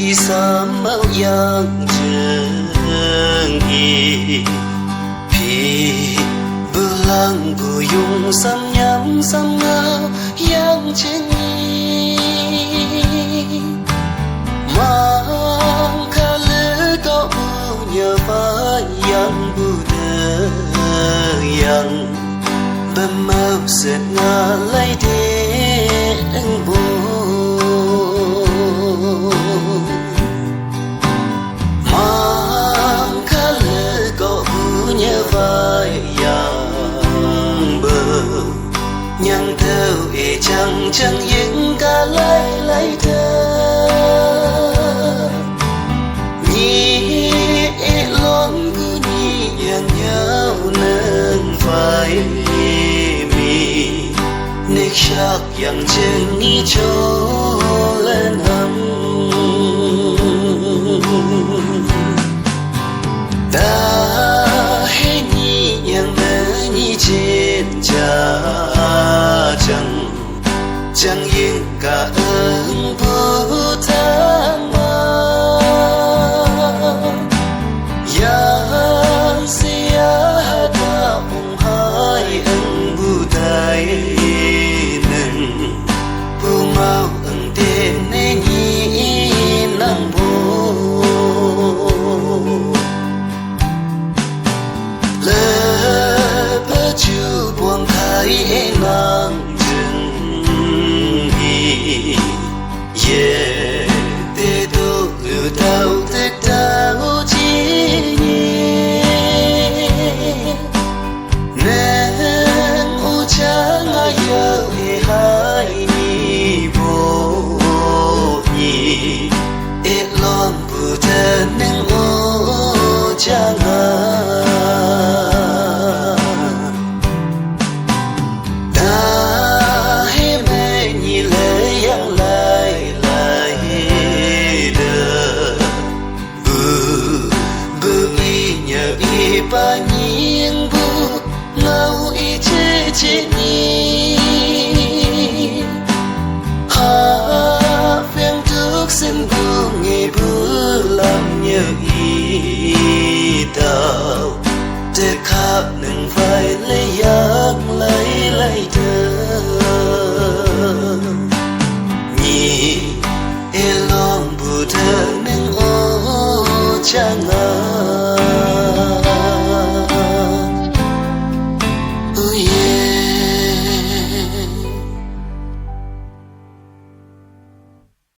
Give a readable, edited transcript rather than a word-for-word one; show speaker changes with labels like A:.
A: ที่สามเมาอย่างเจิงอีพี่บุลังกูยุ่งซ้ำย้ำซ้ำเงาอย่างเช่นนี้มังคาลือก็อูเยาฟ้ายังบูเดยังบ่เมาเสร็จงานไล่เดงบูยังเธอจังยิงกะไล่เธอนี่ลงกูนี่ยังยาวเนินไฟมีนึกชักยังเช่นนี้โชเล่นหำตาให้นี่ยังเมื่อนี้เช่นจังยิงกะเอิงผู้ทางมายังเสียดาองหายเอิงผู้ใดหนึ่งผู้เมาเอิงเต้นในนี้นั่งโบเลอพระจูบวงไทยนางPanjang bu mau ije-ije ha phiền thức xin buông ngày bữa làm nhớ ý tao để khắp nâng vai lấy giấc lấy thơ nhị lòng bu thơ nâng ô chẳng